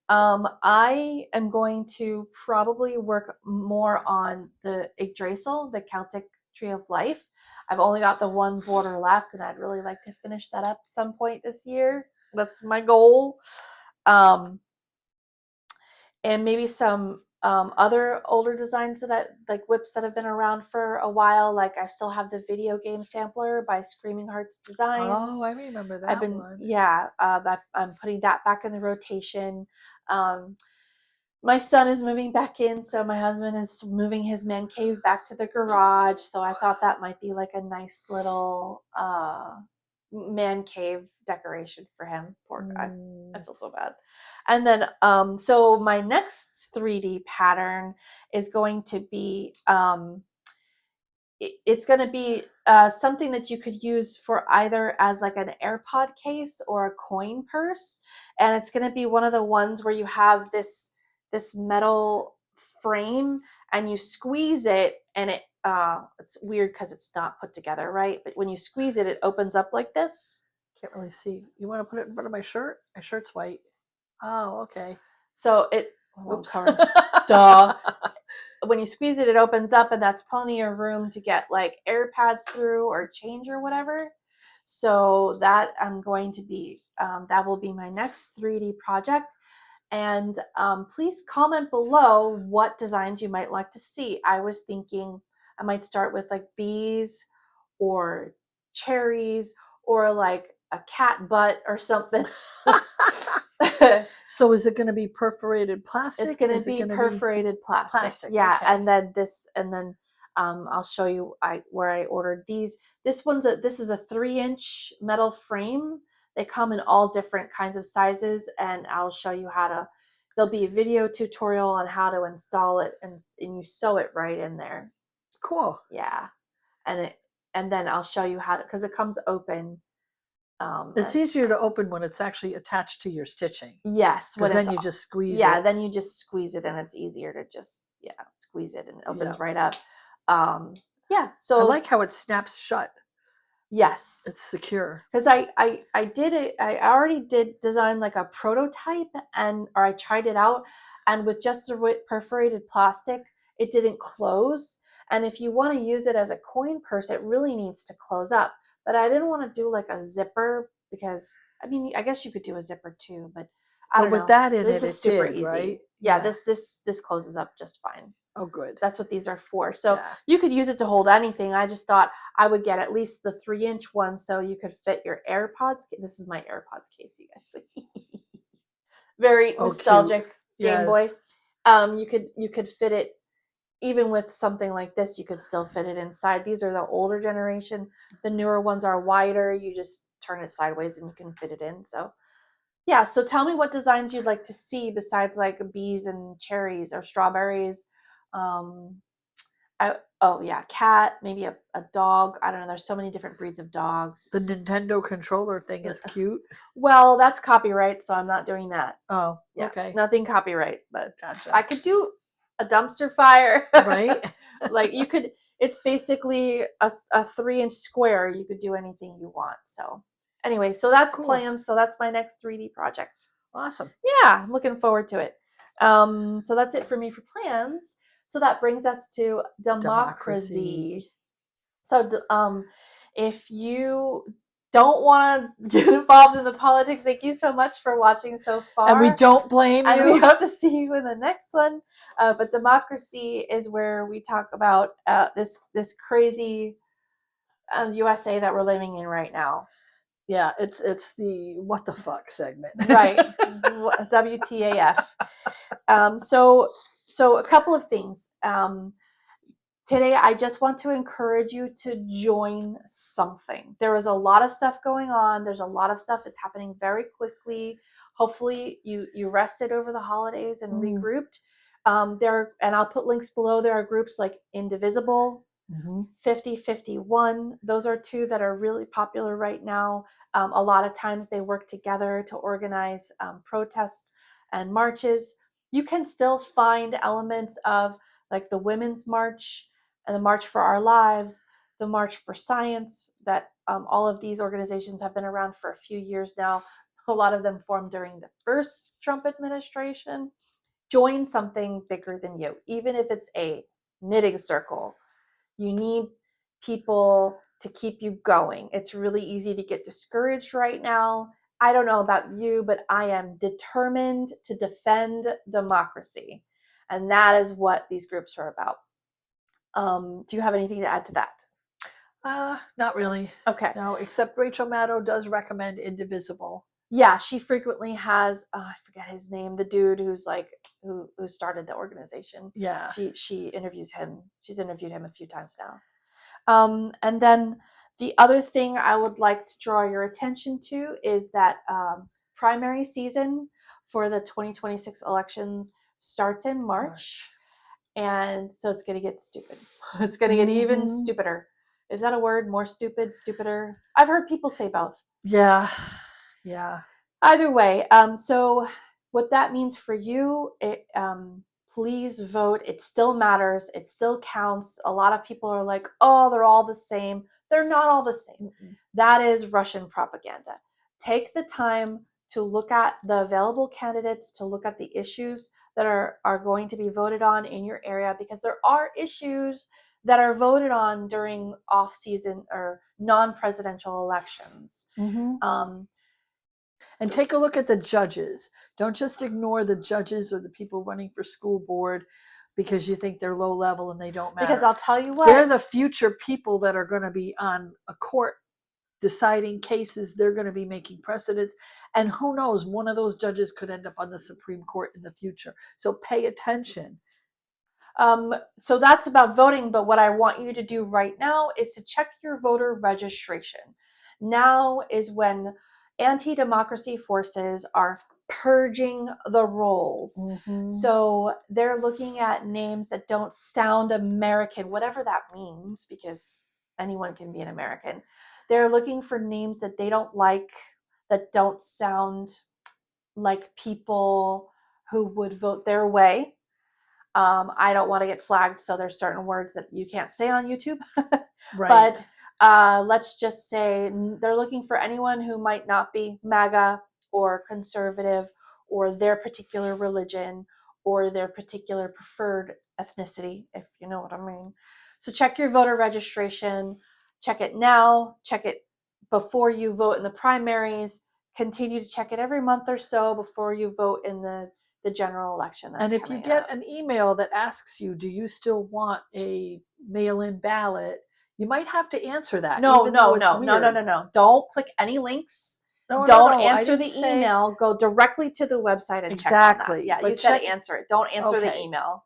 I am going to probably work more on the Yggdrasil, the Celtic Tree of Life. I've only got the one border left, and I'd really like to finish that up some point this year. That's my goal. And maybe some other older designs like whips that have been around for a while. Like I still have the video game sampler by Screaming Hearts Designs. Oh, I remember that one. Yeah, I'm putting that back in the rotation. My son is moving back in, so my husband is moving his man cave back to the garage. So I thought that might be like a nice little man cave decoration for him. Poor guy. I feel so bad. And then so my next 3D pattern is going to be it's going to be something that you could use for either as like an AirPod case or a coin purse, and it's going to be one of the ones where you have this metal frame and you squeeze it, and it's weird because it's not put together right, but when you squeeze it, it opens up like this. Can't really see. You want to put it in front of my shirt? My shirt's white. Oh, okay. So it Oops. Duh. When you squeeze it, it opens up, and that's plenty of room to get like AirPods through or change or whatever. So that I'm going to be, that will be my next 3D project. And please comment below what designs you might like to see. I was thinking I might start with like bees or cherries or like a cat butt or something. So is it going to be perforated plastic? It's going to be perforated plastic. Yeah, okay. And then I'll show you where I ordered these. This is a 3-inch metal frame. They come in all different kinds of sizes, and I'll show you how to. There'll be a video tutorial on how to install it, and you sew it right in there. Cool. Yeah, and then I'll show you how to, because it comes open. It's easier to open when it's actually attached to your stitching. Yes, because then you just squeeze it. Yeah, then you just squeeze it, and it's easier to just squeeze it, and it opens right up. Yeah, so I like how it snaps shut. Yes, it's secure. Because I did it. I already did design like a prototype, or I tried it out, and with just the perforated plastic, it didn't close. And if you want to use it as a coin purse, it really needs to close up. But I didn't want to do like a zipper because, I mean, I guess you could do a zipper too, but I don't know. With that in this it, is super did, easy. Right? Yeah, this closes up just fine. Oh, good. That's what these are for. So you could use it to hold anything. I just thought I would get at least the 3-inch one so you could fit your AirPods. This is my AirPods case, you guys. Very nostalgic Game Boy. You could fit it. Even with something like this, you could still fit it inside. These are the older generation. The newer ones are wider. You just turn it sideways and you can fit it in. So yeah, so tell me what designs you'd like to see besides like bees and cherries or strawberries. Cat, maybe a dog. I don't know. There's so many different breeds of dogs. The Nintendo controller thing is cute. Well, that's copyright, so I'm not doing that. Oh, yeah. Okay. Nothing copyright, but gotcha. I could do a dumpster fire. Right? Like you could, it's basically a 3-inch square. You could do anything you want. So anyway, so that's plans. So that's my next 3D project. Awesome. Yeah, I'm looking forward to it. So that's it for me for plans. So that brings us to Democrazy. So if you don't want to get involved in the politics, thank you so much for watching so far. And we don't blame you. And we hope to see you in the next one. But Democracy is where we talk about this crazy USA that we're living in right now. Yeah, it's the what the fuck segment. Right. WTAF. So a couple of things. Today, I just want to encourage you to join something. There is a lot of stuff going on. There's a lot of stuff that's happening very quickly. Hopefully, you rested over the holidays and regrouped. And I'll put links below. There are groups like Indivisible, 5051. Those are two that are really popular right now. A lot of times they work together to organize protests and marches. You can still find elements of like the Women's March and the March for Our Lives, the March for Science, that all of these organizations have been around for a few years now. A lot of them formed during the first Trump administration. Join something bigger than you, even if it's a knitting circle. You need people to keep you going. It's really easy to get discouraged right now. I don't know about you, but I am determined to defend democracy. And that is what these groups are about. Do you have anything to add to that? Not really. Okay. No, except Rachel Maddow does recommend Indivisible. Yeah, she frequently has, I forget his name, the dude who's like, who started the organization. Yeah. She interviews him. She's interviewed him a few times now. And then the other thing I would like to draw your attention to is that primary season for the 2026 elections starts in March. And so it's going to get stupid. It's going to get even Mhm. stupider. Is that a word? More stupid, stupider? I've heard people say both. Yeah. Yeah. Either way, so what that means for you, please vote. It still matters. It still counts. A lot of people are like, oh, they're all the same. They're not all the same. Mm-mm. That is Russian propaganda. Take the time to look at the available candidates, to look at the issues that are going to be voted on in your area, because there are issues that are voted on during off-season or non-presidential elections. Mhm. Um, And take a look at the judges. Don't just ignore the judges or the people running for school board because you think they're low level and they don't matter. because I'll tell you what, They're the future people that are going to be on a court deciding cases. They're going to be making precedents. And who knows, one of those judges could end up on the Supreme Court in the future. So pay attention. So that's about voting, but what I want you to do right now is to check your voter registration. Now is when anti-democracy forces are purging the rolls. Mhm. So they're looking at names that don't sound American, whatever that means, because anyone can be an American. They're looking for names that they don't like, that don't sound like people who would vote their way. I don't want to get flagged, so there's certain words that you can't say on YouTube. Right. But let's just say they're looking for anyone who might not be MAGA or conservative or their particular religion or their particular preferred ethnicity, if you know what I mean. So check your voter registration. Check it now. Check it before you vote in the primaries. Continue to check it every month or so before you vote in the general election that's And if you coming get up. an email that asks you, do you still want a mail-in ballot? You might have to answer that. No. Don't click any links. No, Don't I answer the didn't say email. Go directly to the website and check on that. exactly. Yeah, But you said check. answer it. Don't answer the Okay. email.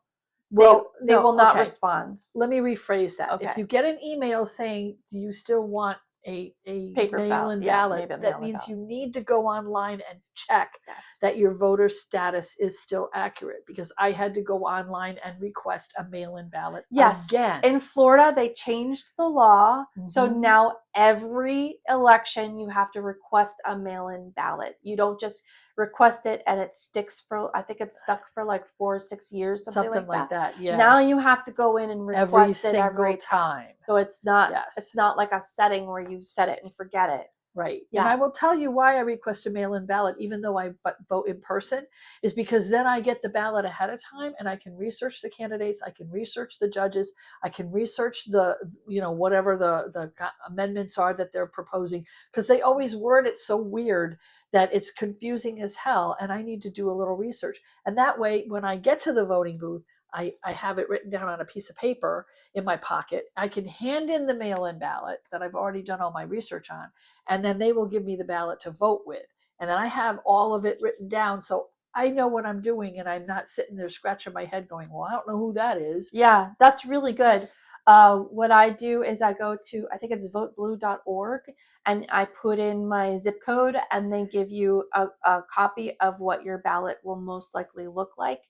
Well, They no, will not okay. respond. Let me rephrase that. If Okay. you get an email saying, do you still want a Paper mail-in ballot. Yeah, ballot, maybe a that mail-in means ballot. you need to go online and check Yes. that your voter status is still accurate, because I had to go online and request a mail-in ballot Yes. again. In Florida, they changed the law. So Mhm. now every election you have to request a mail-in ballot. You don't just request it and it sticks for, I think it's stuck for like 4 or 6 years, something like that. Yeah. Now you have to go in and request it every time. So it's not Yes. it's not like a setting where you set it and forget it. Right. Yeah. And I will tell you why I request a mail-in ballot, even though I vote in person, is because then I get the ballot ahead of time and I can research the candidates, I can research the judges, I can research the, whatever the amendments are that they're proposing, because they always word it so weird that it's confusing as hell, and I need to do a little research. And that way, when I get to the voting booth, I have it written down on a piece of paper in my pocket. I can hand in the mail-in ballot that I've already done all my research on, and then they will give me the ballot to vote with. And then I have all of it written down, so I know what I'm doing, and I'm not sitting there scratching my head going, well, I don't know who that is. Yeah, that's really good. What I do is I go to, I think it's voteblue.org, and I put in my zip code, and they give you a copy of what your ballot will most likely look like.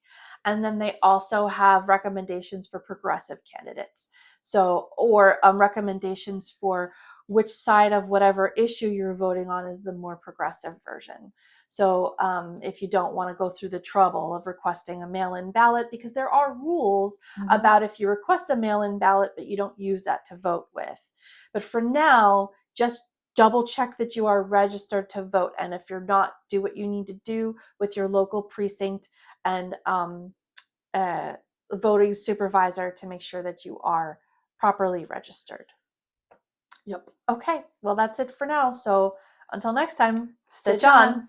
And then they also have recommendations for progressive candidates. So, or recommendations for which side of whatever issue you're voting on is the more progressive version. So if you don't want to go through the trouble of requesting a mail-in ballot, because there are rules about if you request a mail-in ballot, but you don't use that to vote with. But for now, just double check that you are registered to vote. And if you're not, do what you need to do with your local precinct and voting supervisor to make sure that you are properly registered. Yep. Okay, well, that's it for now. So until next time, Stitch stitch on.